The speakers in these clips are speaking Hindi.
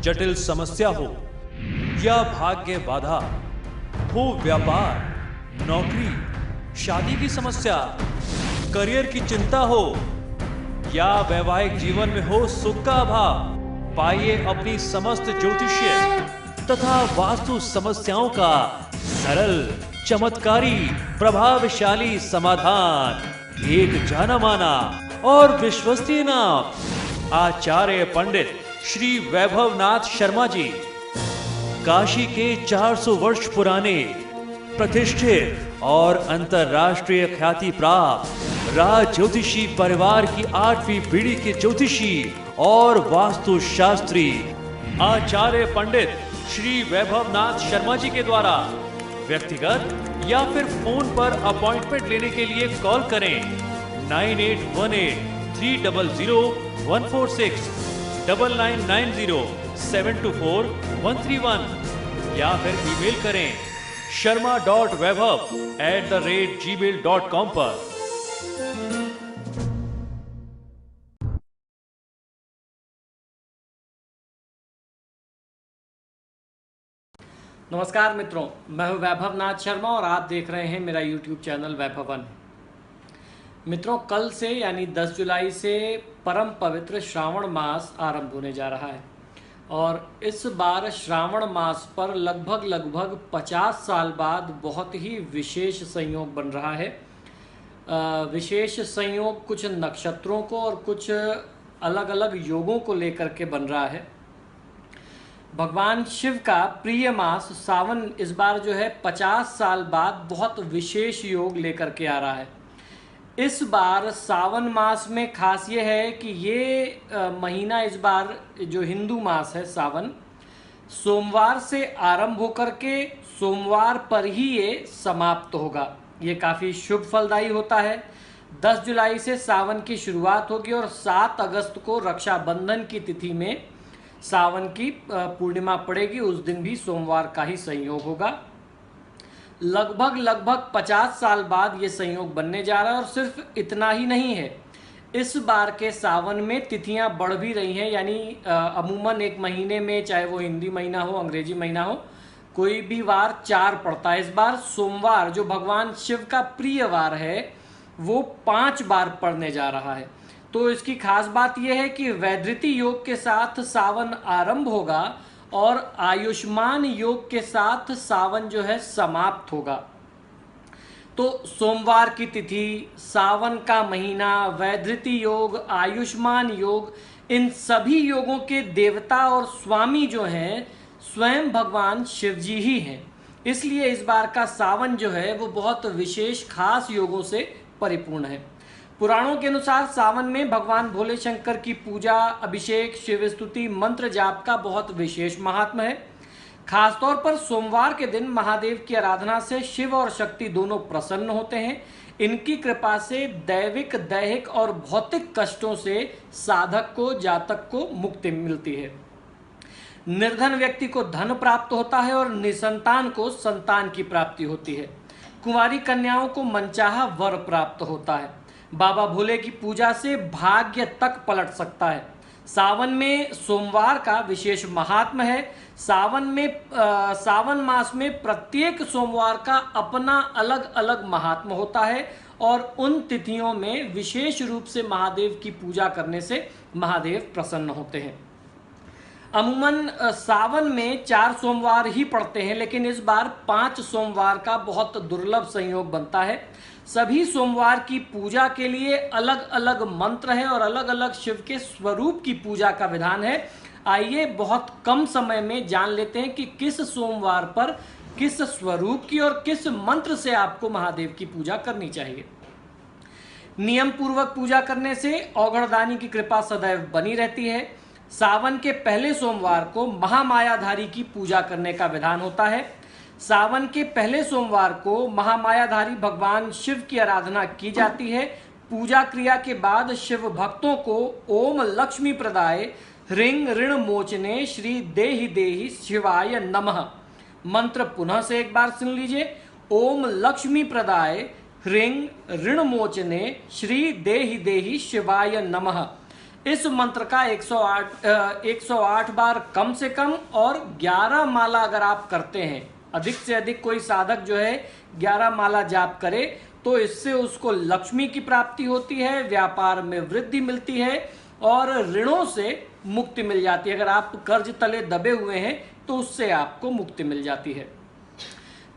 जटिल समस्या हो या भाग्य बाधा हो, व्यापार, नौकरी, शादी की समस्या, करियर की चिंता हो या वैवाहिक जीवन में हो सुख का अभाव, पाइए अपनी समस्त ज्योतिषीय तथा वास्तु समस्याओं का सरल, चमत्कारी, प्रभावशाली समाधान। एक जाना माना और विश्वसनीय नाम, आचार्य पंडित श्री वैभवनाथ शर्मा जी, काशी के 400 वर्ष पुराने प्रतिष्ठित और अंतरराष्ट्रीय ख्याति प्राप्त राज ज्योतिषी परिवार की 8वीं पीढ़ी के ज्योतिषी और वास्तु शास्त्री आचार्य पंडित श्री वैभवनाथ शर्मा जी के द्वारा व्यक्तिगत या फिर फोन पर अपॉइंटमेंट लेने के लिए कॉल करें 9818300146, 9990724131 या फिर ईमेल करें sharma.vaibhav@gmail.com पर। नमस्कार मित्रों, मैं हूं वैभवनाथ शर्मा और आप देख रहे हैं मेरा YouTube चैनल वैभवन। मित्रों, कल से यानी 10 जुलाई से परम पवित्र श्रावण मास आरंभ होने जा रहा है और इस बार श्रावण मास पर लगभग 50 साल बाद बहुत ही विशेष संयोग बन रहा है। विशेष संयोग कुछ नक्षत्रों को और कुछ अलग अलग योगों को लेकर के बन रहा है। भगवान शिव का प्रिय मास सावन इस बार जो है 50 साल बाद बहुत विशेष योग लेकर के आ रहा है। इस बार सावन मास में खास ये है कि ये महीना इस बार जो हिंदू मास है सावन, सोमवार से आरंभ होकर के सोमवार पर ही ये समाप्त होगा। ये काफ़ी शुभ फलदायी होता है। 10 जुलाई से सावन की शुरुआत होगी और 7 अगस्त को रक्षाबंधन की तिथि में सावन की पूर्णिमा पड़ेगी। उस दिन भी सोमवार का ही संयोग होगा। लगभग 50 साल बाद ये संयोग बनने जा रहा है और सिर्फ इतना ही नहीं है, इस बार के सावन में तिथियां बढ़ भी रही हैं। यानी अमूमन एक महीने में, चाहे वो हिंदी महीना हो, अंग्रेजी महीना हो, कोई भी वार 4 पड़ता है। इस बार सोमवार जो भगवान शिव का प्रिय वार है वो 5 बार पड़ने जा रहा है। तो इसकी खास बात यह है कि वैधृति योग के साथ सावन आरंभ होगा और आयुष्मान योग के साथ सावन जो है समाप्त होगा। तो सोमवार की तिथि, सावन का महीना, वैधृति योग, आयुष्मान योग, इन सभी योगों के देवता और स्वामी जो हैं स्वयं भगवान शिव जी ही हैं। इसलिए इस बार का सावन जो है वो बहुत विशेष खास योगों से परिपूर्ण है। पुराणों के अनुसार सावन में भगवान भोले शंकर की पूजा, अभिषेक, शिव स्तुति, मंत्र जाप का बहुत विशेष महात्म्य है। खासतौर पर सोमवार के दिन महादेव की आराधना से शिव और शक्ति दोनों प्रसन्न होते हैं। इनकी कृपा से दैविक, दैहिक और भौतिक कष्टों से साधक को, जातक को मुक्ति मिलती है। निर्धन व्यक्ति को धन प्राप्त होता है और निसंतान को संतान की प्राप्ति होती है। कुंवारी कन्याओं को मनचाहा वर प्राप्त होता है। बाबा भोले की पूजा से भाग्य तक पलट सकता है। सावन में सोमवार का विशेष महात्म्य है। सावन मास में प्रत्येक सोमवार का अपना अलग अलग महात्म्य होता है और उन तिथियों में विशेष रूप से महादेव की पूजा करने से महादेव प्रसन्न होते हैं। अमूमन सावन में 4 सोमवार ही पड़ते हैं, लेकिन इस बार 5 सोमवार का बहुत दुर्लभ संयोग बनता है। सभी सोमवार की पूजा के लिए अलग अलग मंत्र है और अलग अलग शिव के स्वरूप की पूजा का विधान है। आइए बहुत कम समय में जान लेते हैं कि किस सोमवार पर किस स्वरूप की और किस मंत्र से आपको महादेव की पूजा करनी चाहिए। नियम पूर्वक पूजा करने से औघड़दानी की कृपा सदैव बनी रहती है। सावन के पहले सोमवार को महामायाधारी की पूजा करने का विधान होता है। सावन के पहले सोमवार को महामायाधारी भगवान शिव की आराधना की जाती है। पूजा क्रिया के बाद शिव भक्तों को ओम लक्ष्मी प्रदाय ह्रीं ऋण मोचने श्री देहि देहि शिवाय नमः मंत्र पुनः से एक बार सुन लीजिए। ओम लक्ष्मी प्रदाय ह्रीं ऋण मोचने श्री देहि देहि शिवाय नमः। इस मंत्र का 108 बार कम से कम और 11 माला अगर आप करते हैं, अधिक से अधिक कोई साधक जो है 11 माला जाप करे तो इससे उसको लक्ष्मी की प्राप्ति होती है, व्यापार में वृद्धि मिलती है और ऋणों से मुक्ति मिल जाती है। अगर आप कर्ज तले दबे हुए हैं तो उससे आपको मुक्ति मिल जाती है।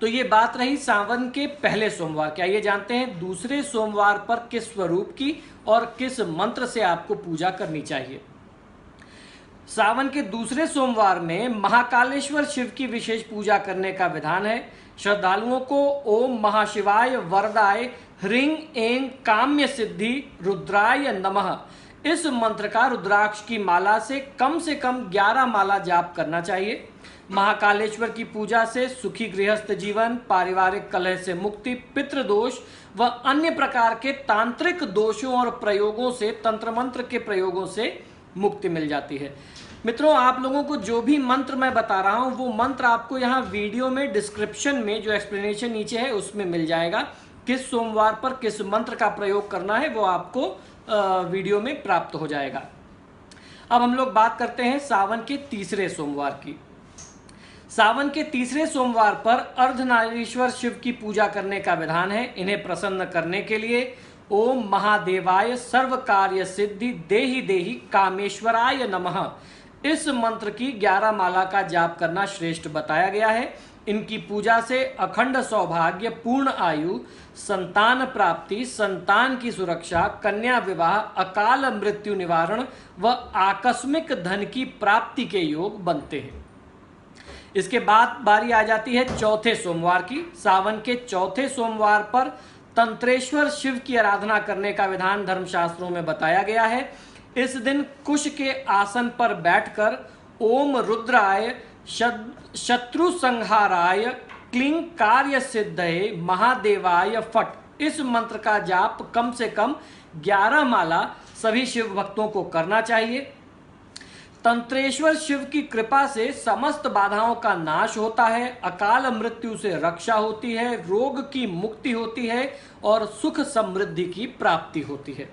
तो ये बात रही सावन के पहले सोमवार की। आइए जानते हैं दूसरे सोमवार पर किस स्वरूप की और किस मंत्र से आपको पूजा करनी चाहिए। सावन के दूसरे सोमवार में महाकालेश्वर शिव की विशेष पूजा करने का विधान है। श्रद्धालुओं को ओम महाशिवाय वरदाय ह्रीं ऐं काम्य सिद्धि रुद्राय नमः इस मंत्र का रुद्राक्ष की माला से कम 11 माला जाप करना चाहिए। महाकालेश्वर की पूजा से सुखी गृहस्थ जीवन, पारिवारिक कलह से मुक्ति, पितृदोष व अन्य प्रकार के तांत्रिक दोषों और प्रयोगों से, तंत्र मंत्र के प्रयोगों से मुक्ति मिल जाती है। मित्रों, आप लोगों को जो भी मंत्र मैं बता रहा हूं वो मंत्र आपको यहाँ वीडियो में डिस्क्रिप्शन में जो एक्सप्लेनेशन नीचे है उसमें मिल जाएगा। किस सोमवार पर किस मंत्र का प्रयोग करना है वो आपको वीडियो में प्राप्त हो जाएगा। अब हम लोग बात करते हैं सावन के तीसरे सोमवार की। सावन के तीसरे सोमवार पर अर्धनारीश्वर शिव की पूजा करने का विधान है। इन्हें प्रसन्न करने के लिए ओम महादेवाय सर्व कार्य सिद्धि देहि देहि कामेश्वराय नमः इस मंत्र की 11 माला का जाप करना श्रेष्ठ बताया गया है। इनकी पूजा से अखंड सौभाग्य, पूर्ण आयु, संतान प्राप्ति, संतान की सुरक्षा, कन्या विवाह, अकाल मृत्यु निवारण व आकस्मिक धन की प्राप्ति के योग बनते हैं। इसके बाद बारी आ जाती है चौथे सोमवार की। सावन के चौथे सोमवार पर तंत्रेश्वर शिव की आराधना करने का विधान धर्मशास्त्रों में बताया गया है। इस दिन कुश के आसन पर बैठकर ओम रुद्राय शत्रु संहाराय क्लीं कार्य सिद्धये महादेवाय फट इस मंत्र का जाप कम से कम 11 माला सभी शिव भक्तों को करना चाहिए। तंत्रेश्वर शिव की कृपा से समस्त बाधाओं का नाश होता है, अकाल मृत्यु से रक्षा होती है, रोग की मुक्ति होती है और सुख समृद्धि की प्राप्ति होती है।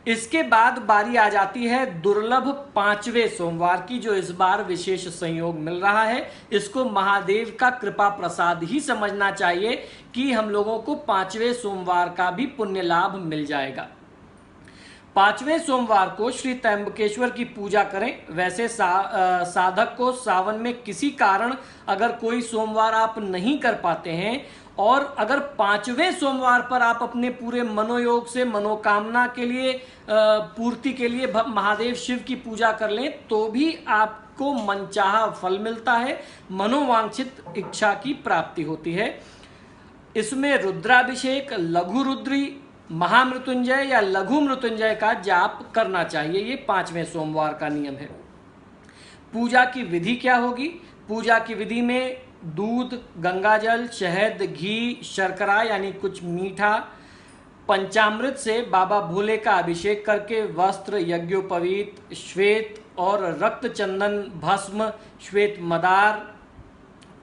इसके बाद बारी आ जाती है दुर्लभ 5वें सोमवार की, जो इस बार विशेष संयोग मिल रहा है। इसको महादेव का कृपा प्रसाद ही समझना चाहिए कि हम लोगों को 5वें सोमवार का भी पुण्य लाभ मिल जाएगा। 5वें सोमवार को श्री त्र्यंबकेश्वर की पूजा करें। वैसे साधक को सावन में किसी कारण अगर कोई सोमवार आप नहीं कर पाते हैं और अगर 5वें सोमवार पर आप अपने पूरे मनोयोग से मनोकामना के लिए पूर्ति के लिए महादेव शिव की पूजा कर लें तो भी आपको मनचाहा फल मिलता है, मनोवांछित इच्छा की प्राप्ति होती है। इसमें रुद्राभिषेक, लघु रुद्री, महामृत्युंजय या लघु मृत्युंजय का जाप करना चाहिए। ये 5वें सोमवार का नियम है। पूजा की विधि क्या होगी? पूजा की विधि में दूध, गंगाजल, शहद, घी, शर्करा यानी कुछ मीठा, पंचामृत से बाबा भोले का अभिषेक करके वस्त्र, यज्ञोपवीत, श्वेत और रक्त चंदन भस्म, श्वेत मदार,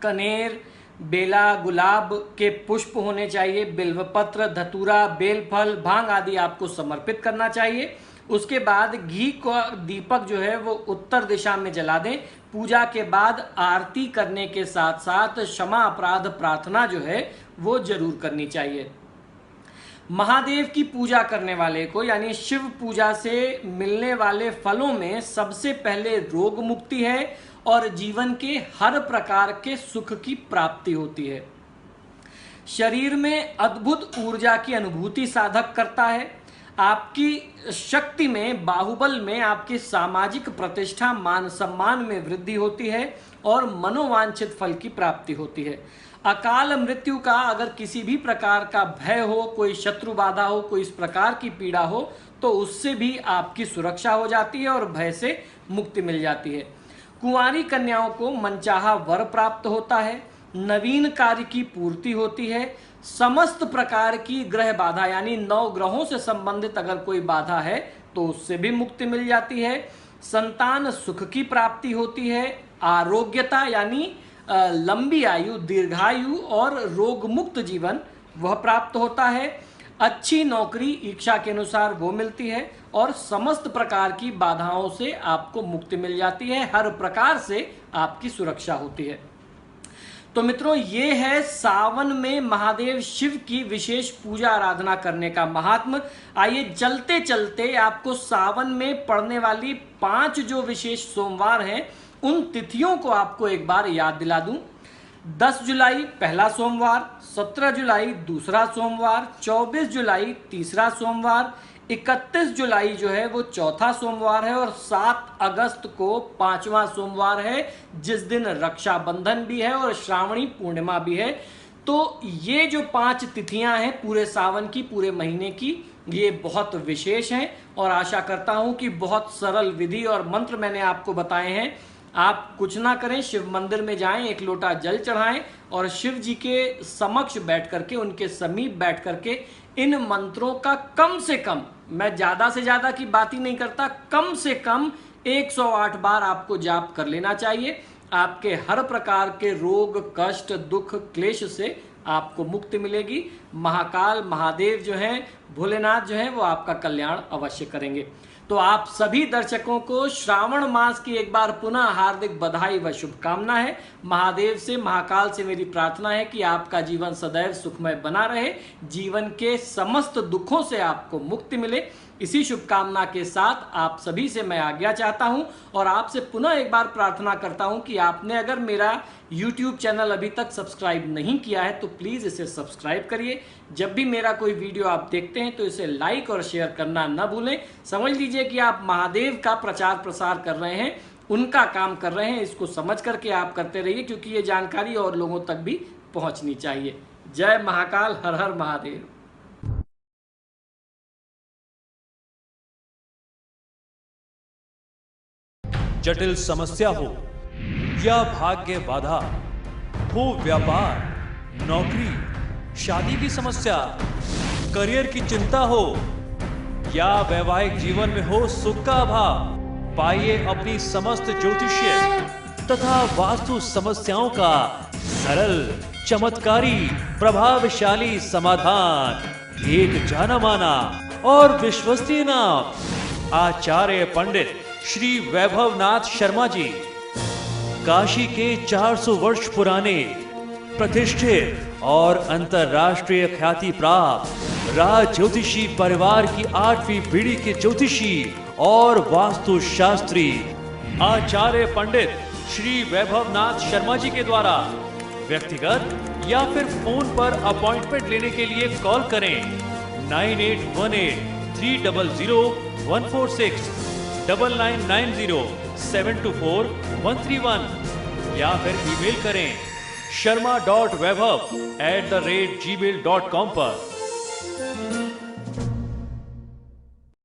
कनेर, बेला, गुलाब के पुष्प होने चाहिए, बिल्वपत्र, धतूरा, बेलफल, भांग आदि आपको समर्पित करना चाहिए। उसके बाद घी का दीपक जो है वो उत्तर दिशा में जला दें। पूजा के बाद आरती करने के साथ साथ क्षमा अपराध प्रार्थना जो है वो जरूर करनी चाहिए। महादेव की पूजा करने वाले को यानी शिव पूजा से मिलने वाले फलों में सबसे पहले रोग मुक्ति है और जीवन के हर प्रकार के सुख की प्राप्ति होती है। शरीर में अद्भुत ऊर्जा की अनुभूति साधक करता है। आपकी शक्ति में, बाहुबल में आपकी सामाजिक प्रतिष्ठा, मान सम्मान में वृद्धि होती है और मनोवांछित फल की प्राप्ति होती है। अकाल मृत्यु का अगर किसी भी प्रकार का भय हो, कोई शत्रु बाधा हो, कोई इस प्रकार की पीड़ा हो तो उससे भी आपकी सुरक्षा हो जाती है और भय से मुक्ति मिल जाती है। कुंवारी कन्याओं को मनचाहा वर प्राप्त होता है, नवीन कार्य की पूर्ति होती है, समस्त प्रकार की ग्रह बाधा यानी 9 ग्रहों से संबंधित अगर कोई बाधा है तो उससे भी मुक्ति मिल जाती है, संतान सुख की प्राप्ति होती है, आरोग्यता यानी लंबी आयु, दीर्घायु और रोग मुक्त जीवन वह प्राप्त होता है, अच्छी नौकरी इच्छा के अनुसार वो मिलती है और समस्त प्रकार की बाधाओं से आपको मुक्ति मिल जाती है, हर प्रकार से आपकी सुरक्षा होती है। तो मित्रों, ये है सावन में महादेव शिव की विशेष पूजा आराधना करने का महात्म। आइए चलते चलते आपको सावन में पड़ने वाली 5 जो विशेष सोमवार हैं उन तिथियों को आपको एक बार याद दिला दूं। 10 जुलाई पहला सोमवार, 17 जुलाई दूसरा सोमवार, 24 जुलाई तीसरा सोमवार, 31 जुलाई जो है वो चौथा सोमवार है और 7 अगस्त को 5वां सोमवार है, जिस दिन रक्षाबंधन भी है और श्रावणी पूर्णिमा भी है। तो ये जो 5 तिथियां हैं पूरे सावन की, पूरे महीने की, ये बहुत विशेष हैं और आशा करता हूं कि बहुत सरल विधि और मंत्र मैंने आपको बताए हैं। आप कुछ ना करें, शिव मंदिर में जाएं, एक लोटा जल चढ़ाएं और शिव जी के समक्ष बैठ करके, उनके समीप बैठ करके इन मंत्रों का कम से कम, मैं ज्यादा से ज्यादा की बात ही नहीं करता, कम से कम 108 बार आपको जाप कर लेना चाहिए। आपके हर प्रकार के रोग, कष्ट, दुख, क्लेश से आपको मुक्ति मिलेगी। महाकाल महादेव जो हैं, भोलेनाथ जो हैं, वो आपका कल्याण अवश्य करेंगे। तो आप सभी दर्शकों को श्रावण मास की एक बार पुनः हार्दिक बधाई व शुभकामना है। महादेव से, महाकाल से मेरी प्रार्थना है कि आपका जीवन सदैव सुखमय बना रहे, जीवन के समस्त दुखों से आपको मुक्ति मिले। इसी शुभकामना के साथ आप सभी से मैं आज्ञा चाहता हूं और आपसे पुनः एक बार प्रार्थना करता हूं कि आपने अगर मेरा YouTube चैनल अभी तक सब्सक्राइब नहीं किया है तो प्लीज़ इसे सब्सक्राइब करिए। जब भी मेरा कोई वीडियो आप देखते हैं तो इसे लाइक और शेयर करना न भूलें। समझ लीजिए कि आप महादेव का प्रचार प्रसार कर रहे हैं, उनका काम कर रहे हैं। इसको समझ करके आप करते रहिए, क्योंकि ये जानकारी और लोगों तक भी पहुंचनी चाहिए। जय महाकाल, हर हर महादेव। जटिल समस्या हो या भाग्य बाधा हो, व्यापार, नौकरी, शादी की समस्या, करियर की चिंता हो या वैवाहिक जीवन में हो सुख का अभाव, पाइए अपनी समस्त ज्योतिषीय तथा वास्तु समस्याओं का सरल, चमत्कारी, प्रभावशाली समाधान। एक जाना माना और विश्वसनीय नाम, आचार्य पंडित श्री वैभवनाथ शर्मा जी, काशी के 400 वर्ष पुराने प्रतिष्ठित और अंतरराष्ट्रीय ख्याति प्राप्त राज ज्योतिषी परिवार की 8वीं पीढ़ी के ज्योतिषी और वास्तु शास्त्री आचार्य पंडित श्री वैभवनाथ शर्मा जी के द्वारा व्यक्तिगत या फिर फोन पर अपॉइंटमेंट लेने के लिए कॉल करें 9818 300 146, 9990 724 131 या फिर ईमेल करें sharma.vaibhav@gmail.com पर।